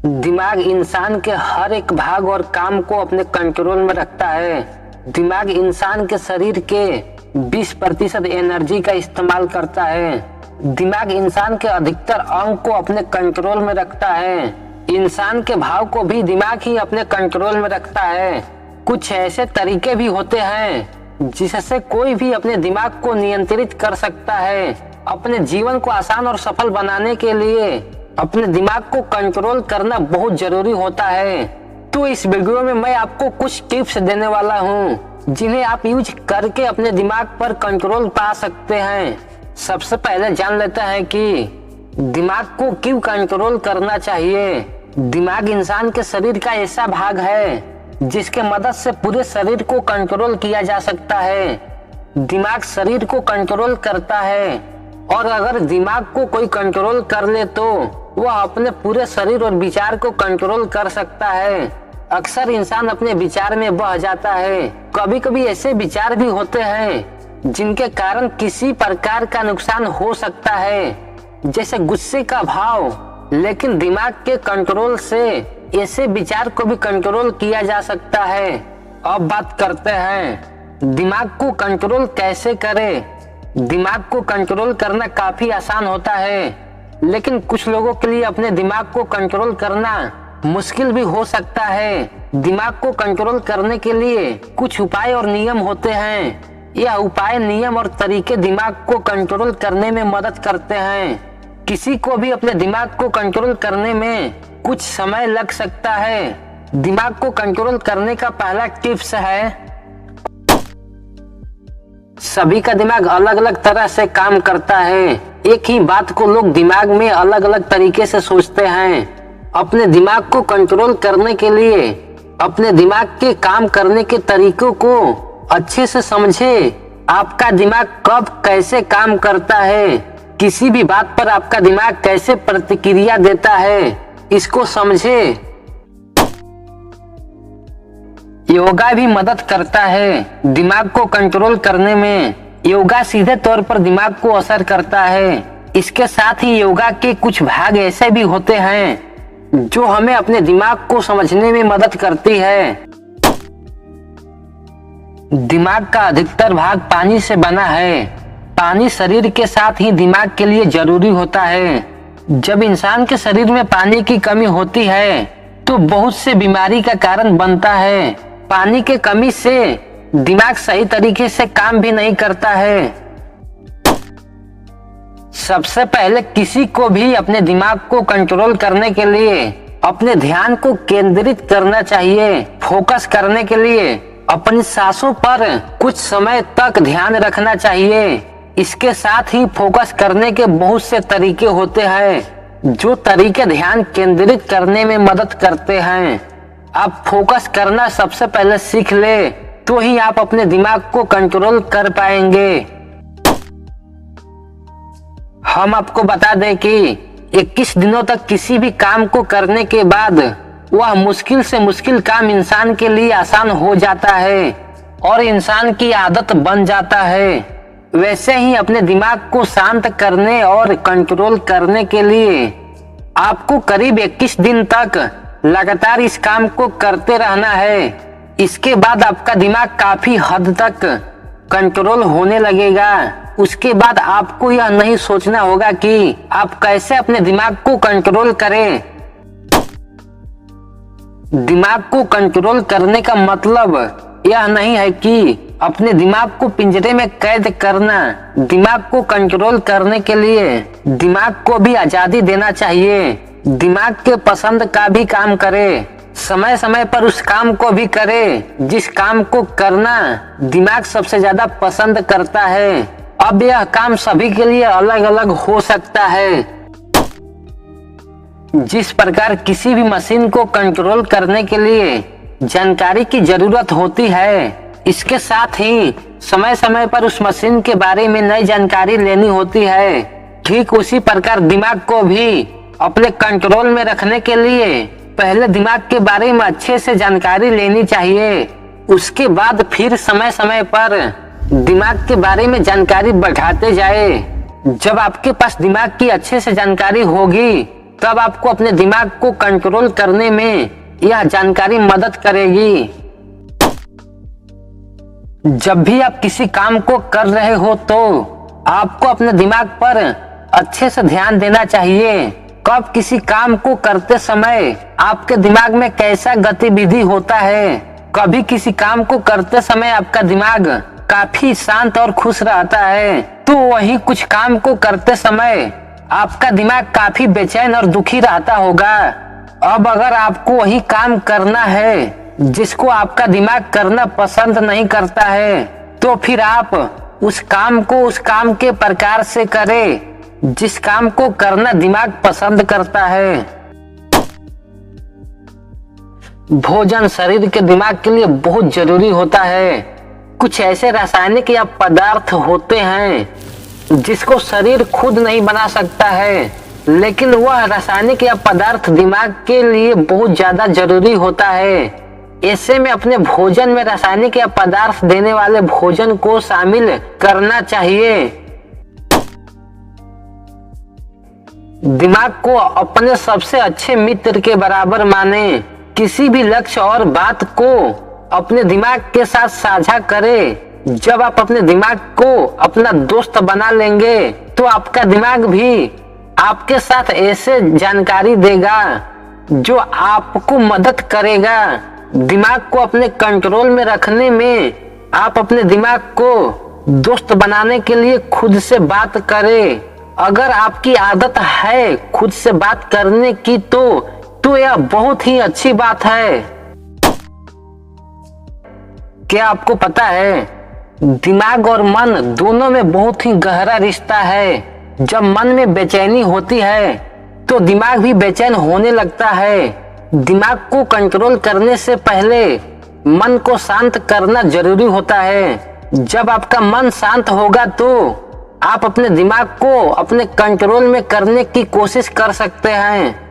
दिमाग इंसान के हर एक भाग और काम को अपने कंट्रोल में रखता है। दिमाग इंसान के शरीर के 20% एनर्जी का इस्तेमाल करता है। दिमाग इंसान के अधिकतर अंग को अपने कंट्रोल में रखता है। इंसान के भाव को भी दिमाग ही अपने कंट्रोल में रखता है। कुछ ऐसे तरीके भी होते हैं जिससे कोई भी अपने दिमाग को नियंत्रित कर सकता है। अपने जीवन को आसान और सफल बनाने के लिए अपने दिमाग को कंट्रोल करना बहुत जरूरी होता है। तो इस वीडियो में मैं आपको कुछ टिप्स देने वाला हूँ जिन्हें आप यूज करके अपने दिमाग पर कंट्रोल पा सकते हैं। सबसे पहले जान लेते हैं कि दिमाग को क्यों कंट्रोल करना चाहिए। दिमाग इंसान के शरीर का ऐसा भाग है जिसके मदद से पूरे शरीर को कंट्रोल किया जा सकता है। दिमाग शरीर को कंट्रोल करता है और अगर दिमाग को कोई कंट्रोल कर ले तो वह अपने पूरे शरीर और विचार को कंट्रोल कर सकता है। अक्सर इंसान अपने विचार में बह जाता है। कभी कभी ऐसे विचार भी होते हैं जिनके कारण किसी प्रकार का नुकसान हो सकता है, जैसे गुस्से का भाव। लेकिन दिमाग के कंट्रोल से ऐसे विचार को भी कंट्रोल किया जा सकता है। अब बात करते हैं दिमाग को कंट्रोल कैसे करें। दिमाग को कंट्रोल करना काफी आसान होता है, लेकिन कुछ लोगों के लिए अपने दिमाग को कंट्रोल करना मुश्किल भी हो सकता है। दिमाग को कंट्रोल करने के लिए कुछ उपाय और नियम होते हैं। यह उपाय, नियम और तरीके दिमाग को कंट्रोल करने में मदद करते हैं। किसी को भी अपने दिमाग को कंट्रोल करने में कुछ समय लग सकता है। दिमाग को कंट्रोल करने का पहला टिप्स है, सभी का दिमाग अलग अलग तरह से काम करता है। एक ही बात को लोग दिमाग में अलग अलग तरीके से सोचते हैं। अपने दिमाग को कंट्रोल करने के लिए अपने दिमाग के काम करने के तरीकों को अच्छे से समझे। आपका दिमाग कब कैसे काम करता है, किसी भी बात पर आपका दिमाग कैसे प्रतिक्रिया देता है, इसको समझे। योगा भी मदद करता है दिमाग को कंट्रोल करने में। योगा सीधे तौर पर दिमाग को असर करता है। इसके साथ ही योगा के कुछ भाग ऐसे भी होते हैं जो हमें अपने दिमाग को समझने में मदद करती है। दिमाग का अधिकतर भाग पानी से बना है। पानी शरीर के साथ ही दिमाग के लिए जरूरी होता है। जब इंसान के शरीर में पानी की कमी होती है तो बहुत से बीमारी का कारण बनता है। पानी के कमी से दिमाग सही तरीके से काम भी नहीं करता है। सबसे पहले किसी को भी अपने दिमाग को कंट्रोल करने के लिए अपने ध्यान को केंद्रित करना चाहिए। फोकस करने के लिए अपनी सांसों पर कुछ समय तक ध्यान रखना चाहिए। इसके साथ ही फोकस करने के बहुत से तरीके होते हैं जो तरीके ध्यान केंद्रित करने में मदद करते हैं। आप फोकस करना सबसे पहले सीख ले तो ही आप अपने दिमाग को कंट्रोल कर पाएंगे। हम आपको बता दें कि 21 दिनों तक किसी भी काम को करने के बाद वह मुश्किल से मुश्किल काम इंसान के लिए आसान हो जाता है और इंसान की आदत बन जाता है। वैसे ही अपने दिमाग को शांत करने और कंट्रोल करने के लिए आपको करीब 21 दिन तक लगातार इस काम को करते रहना है। इसके बाद आपका दिमाग काफी हद तक कंट्रोल होने लगेगा। उसके बाद आपको यह नहीं सोचना होगा कि आप कैसे अपने दिमाग को कंट्रोल करें। दिमाग को कंट्रोल करने का मतलब यह नहीं है कि अपने दिमाग को पिंजरे में कैद करना। दिमाग को कंट्रोल करने के लिए दिमाग को भी आजादी देना चाहिए। दिमाग के पसंद का भी काम करे, समय समय पर उस काम को भी करे जिस काम को करना दिमाग सबसे ज्यादा पसंद करता है। अब यह काम सभी के लिए अलग अलग हो सकता है। जिस प्रकार किसी भी मशीन को कंट्रोल करने के लिए जानकारी की जरूरत होती है, इसके साथ ही समय समय पर उस मशीन के बारे में नई जानकारी लेनी होती है। ठीक उसी प्रकार दिमाग को भी अपने कंट्रोल में रखने के लिए पहले दिमाग के बारे में अच्छे से जानकारी लेनी चाहिए। उसके बाद फिर समय समय पर दिमाग के बारे में जानकारी बढ़ाते जाए। जब आपके पास दिमाग की अच्छे से जानकारी होगी तब आपको अपने दिमाग को कंट्रोल करने में यह जानकारी मदद करेगी। जब भी आप किसी काम को कर रहे हो तो आपको अपने दिमाग पर अच्छे से ध्यान देना चाहिए। कब किसी काम को करते समय आपके दिमाग में कैसा गतिविधि होता है। कभी किसी काम को करते समय आपका दिमाग काफी शांत और खुश रहता है, तो वही कुछ काम को करते समय आपका दिमाग काफी बेचैन और दुखी रहता होगा। अब अगर आपको वही काम करना है जिसको आपका दिमाग करना पसंद नहीं करता है, तो फिर आप उस काम को उस काम के प्रकार से करें जिस काम को करना दिमाग पसंद करता है। भोजन शरीर के दिमाग के लिए बहुत जरूरी होता है। कुछ ऐसे रासायनिक या पदार्थ होते हैं जिसको शरीर खुद नहीं बना सकता है, लेकिन वह रासायनिक या पदार्थ दिमाग के लिए बहुत ज्यादा जरूरी होता है। ऐसे में अपने भोजन में रासायनिक या पदार्थ देने वाले भोजन को शामिल करना चाहिए। दिमाग को अपने सबसे अच्छे मित्र के बराबर माने। किसी भी लक्ष्य और बात को अपने दिमाग के साथ साझा करें। जब आप अपने दिमाग को अपना दोस्त बना लेंगे तो आपका दिमाग भी आपके साथ ऐसे जानकारी देगा जो आपको मदद करेगा। दिमाग को अपने कंट्रोल में रखने में आप अपने दिमाग को दोस्त बनाने के लिए खुद से बात करें। अगर आपकी आदत है खुद से बात करने की तो यह बहुत ही अच्छी बात है। क्या आपको पता है दिमाग और मन दोनों में बहुत ही गहरा रिश्ता है। जब मन में बेचैनी होती है तो दिमाग भी बेचैन होने लगता है। दिमाग को कंट्रोल करने से पहले मन को शांत करना जरूरी होता है। जब आपका मन शांत होगा तो आप अपने दिमाग को अपने कंट्रोल में करने की कोशिश कर सकते हैं।